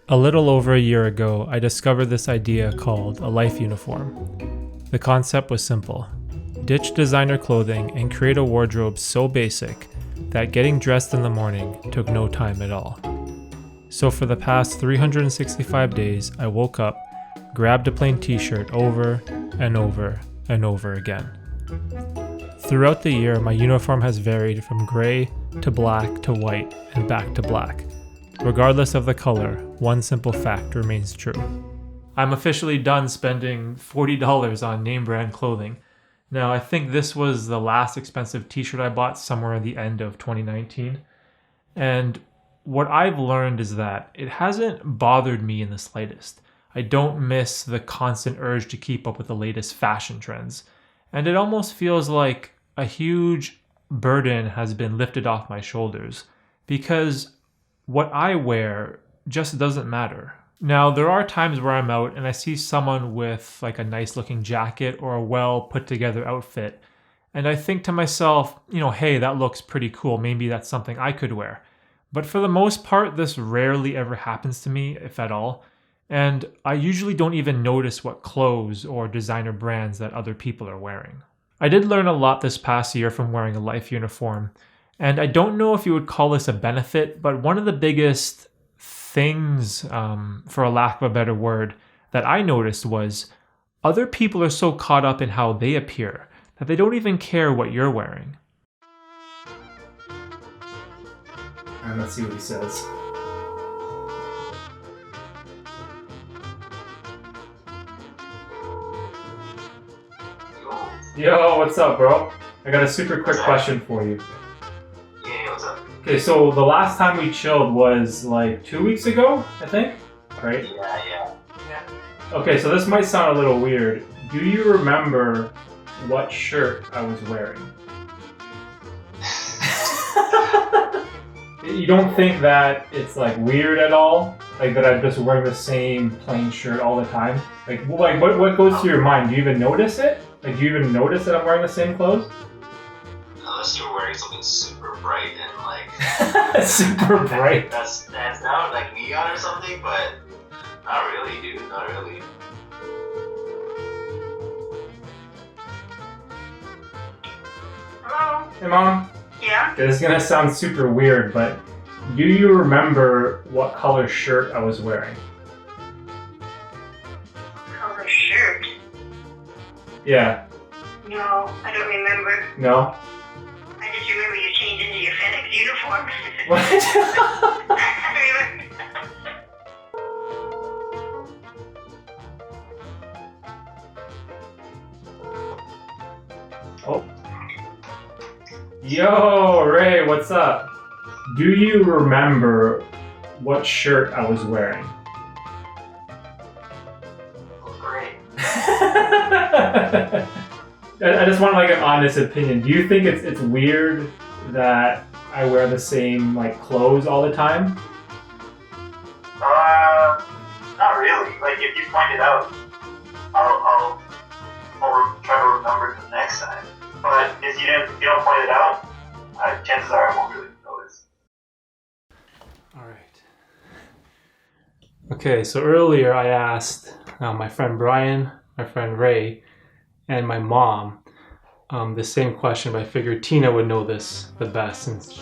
A little over a year ago, I discovered this idea called a life uniform. The concept was simple. Ditch designer clothing and create a wardrobe so basic that getting dressed in the morning took no time at all. So for the past 365 days, I woke up, grabbed a plain t-shirt over and over and over again. Throughout the year, my uniform has varied from gray to black to white and back to black. Regardless of the color, one simple fact remains true. I'm officially done spending $40 on name brand clothing. Now, I think this was the last expensive t-shirt I bought somewhere at the end of 2019. And what I've learned is that it hasn't bothered me in the slightest. I don't miss the constant urge to keep up with the latest fashion trends. And it almost feels like a huge burden has been lifted off my shoulders because what I wear just doesn't matter. Now, there are times where I'm out and I see someone with like a nice looking jacket or a well put together outfit. And I think to myself, hey, that looks pretty cool. Maybe that's something I could wear. But for the most part, this rarely ever happens to me, if at all. And I usually don't even notice what clothes or designer brands that other people are wearing. I did learn a lot this past year from wearing a life uniform. And I don't know if you would call this a benefit, but one of the biggest things, for a lack of a better word, that I noticed was other people are so caught up in how they appear that they don't even care what you're wearing. And let's see what he says. Yo, what's up, bro? I got a super quick question for you. Yeah, what's up? Okay, so the last time we chilled was like 2 weeks ago, I think, right? Yeah. Okay, so this might sound a little weird. Do you remember what shirt I was wearing? You don't think that it's like weird at all? Like that I'm just wearing the same plain shirt all the time? Like what goes through your mind? Do you even notice it? Like, do you even notice that I'm wearing the same clothes? Unless you're wearing something super bright and like... Super bright? That stands out, like neon or something, but not really, dude, not really. Hello? Hey, Mom. Yeah? Okay, this is gonna sound super weird, but do you remember what color shirt I was wearing? Color shirt? Yeah. No, I don't remember. No? I just remember you changed into your FedEx uniform. What? Oh. Yo, Ray, what's up? Do you remember what shirt I was wearing? Great. I just want like an honest opinion. Do you think it's weird that I wear the same like clothes all the time? Not really. Like, if you point it out, I'll try to remember the next time. But if you don't point it out, chances are I won't really notice. All right. Okay, so earlier I asked my friend Bryan, my friend Ray, and my mom the same question, but I figured Tina would know this the best since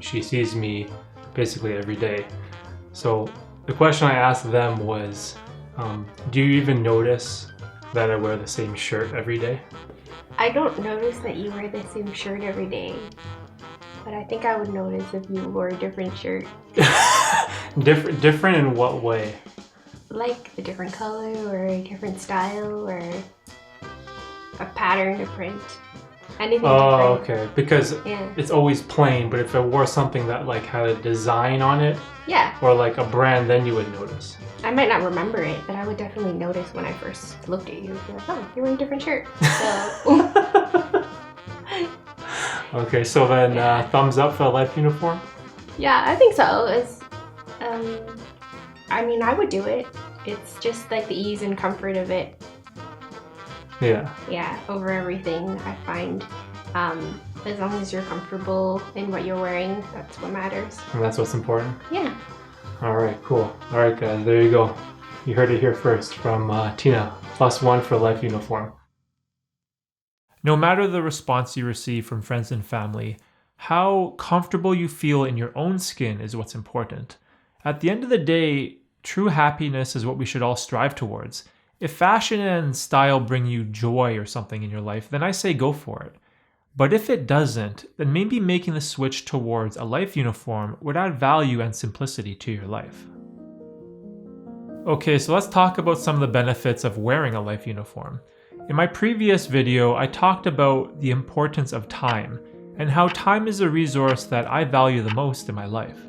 she sees me basically every day. So the question I asked them was, do you even notice that I wear the same shirt every day? I don't notice that you wear the same shirt every day, but I think I would notice if you wore a different shirt. Different in what way? Like a different color or a different style or a pattern, a print, anything Oh, different. okay. Because Yeah. it's always plain, but if I wore something that like had a design on it Yeah, or like a brand, then you would notice. I might not remember it, but I would definitely notice when I first looked at you. Be like, oh, you're wearing a different shirt. So, Okay, so then thumbs up for the life uniform? yeah, I think so. I mean, I would do it. It's just like the ease and comfort of it. Yeah. Yeah, over everything, I find. As long as you're comfortable in what you're wearing, that's what matters. And that's what's important. Yeah. All right, cool. All right, guys, there you go. You heard it here first from Tina. +1 for life uniform. No matter the response you receive from friends and family, how comfortable you feel in your own skin is what's important. At the end of the day, true happiness is what we should all strive towards. If fashion and style bring you joy or something in your life, then I say go for it. But if it doesn't, then maybe making the switch towards a life uniform would add value and simplicity to your life. Okay, so let's talk about some of the benefits of wearing a life uniform. In my previous video, I talked about the importance of time and how time is a resource that I value the most in my life.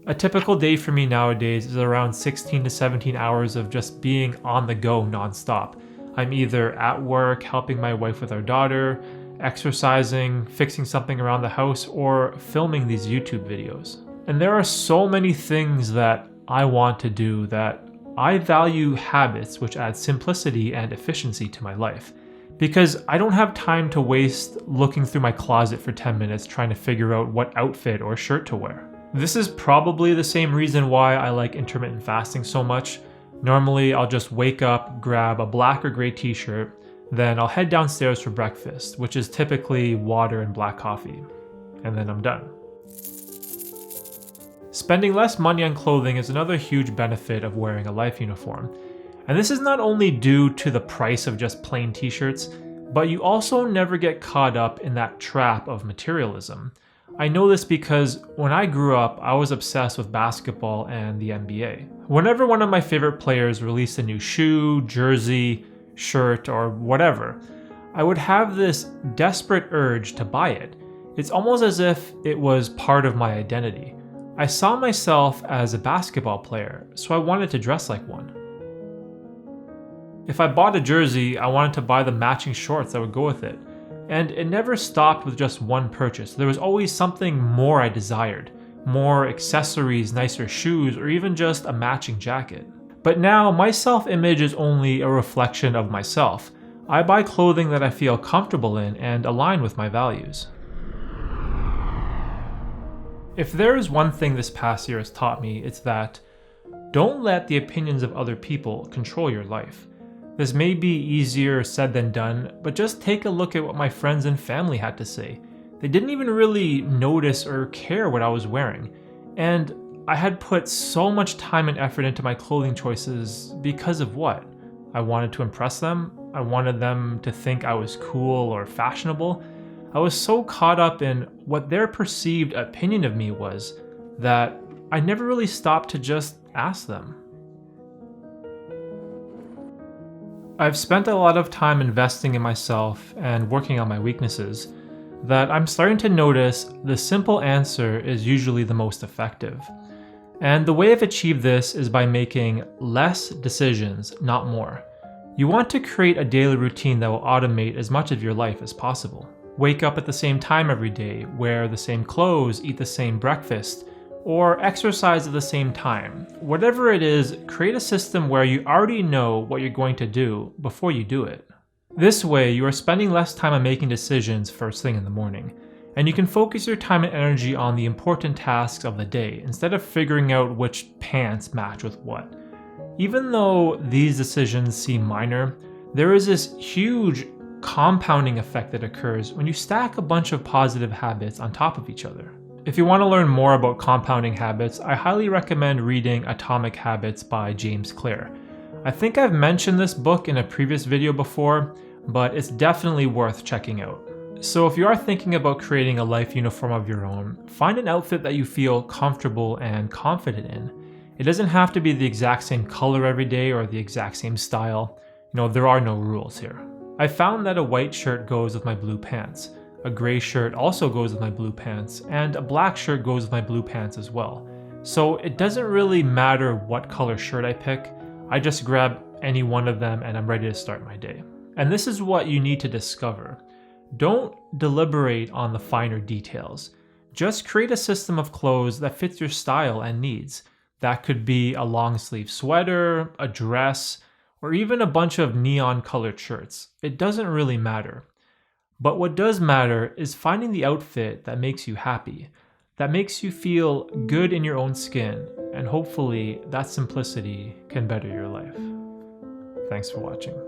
A typical day for me nowadays is around 16 to 17 hours of just being on the go nonstop. I'm either at work, helping my wife with our daughter, exercising, fixing something around the house, or filming these YouTube videos. And there are so many things that I want to do that I value habits which add simplicity and efficiency to my life. Because I don't have time to waste looking through my closet for 10 minutes trying to figure out what outfit or shirt to wear. This is probably the same reason why I like intermittent fasting so much. Normally, I'll just wake up, grab a black or gray t-shirt, then I'll head downstairs for breakfast, which is typically water and black coffee, and then I'm done. Spending less money on clothing is another huge benefit of wearing a life uniform. And this is not only due to the price of just plain t-shirts, but you also never get caught up in that trap of materialism. I know this because when I grew up, I was obsessed with basketball and the NBA. Whenever one of my favorite players released a new shoe, jersey, shirt, or whatever, I would have this desperate urge to buy it. It's almost as if it was part of my identity. I saw myself as a basketball player, so I wanted to dress like one. If I bought a jersey, I wanted to buy the matching shorts that would go with it. And it never stopped with just one purchase. There was always something more I desired. More accessories, nicer shoes, or even just a matching jacket. But now, my self-image is only a reflection of myself. I buy clothing that I feel comfortable in and align with my values. If there is one thing this past year has taught me, it's that don't let the opinions of other people control your life. This may be easier said than done, but just take a look at what my friends and family had to say. They didn't even really notice or care what I was wearing. And I had put so much time and effort into my clothing choices because of what? I wanted to impress them. I wanted them to think I was cool or fashionable. I was so caught up in what their perceived opinion of me was that I never really stopped to just ask them. I've spent a lot of time investing in myself and working on my weaknesses that I'm starting to notice the simple answer is usually the most effective. And the way I've achieved this is by making less decisions, not more. You want to create a daily routine that will automate as much of your life as possible. Wake up at the same time every day, wear the same clothes, eat the same breakfast, or exercise at the same time. Whatever it is, create a system where you already know what you're going to do before you do it. This way, you are spending less time on making decisions first thing in the morning, and you can focus your time and energy on the important tasks of the day instead of figuring out which pants match with what. Even though these decisions seem minor, there is this huge compounding effect that occurs when you stack a bunch of positive habits on top of each other. If you want to learn more about compounding habits, I highly recommend reading Atomic Habits by James Clear. I think I've mentioned this book in a previous video before, but it's definitely worth checking out. So if you are thinking about creating a life uniform of your own, find an outfit that you feel comfortable and confident in. It doesn't have to be the exact same color every day or the exact same style. There are no rules here. I found that a white shirt goes with my blue pants, a gray shirt also goes with my blue pants, and a black shirt goes with my blue pants as well. So it doesn't really matter what color shirt I pick, I just grab any one of them and I'm ready to start my day. And this is what you need to discover. Don't deliberate on the finer details. Just create a system of clothes that fits your style and needs. That could be a long sleeve sweater, a dress, or even a bunch of neon colored shirts. It doesn't really matter. But what does matter is finding the outfit that makes you happy. that makes you feel good in your own skin, and hopefully that simplicity can better your life. Thanks for watching.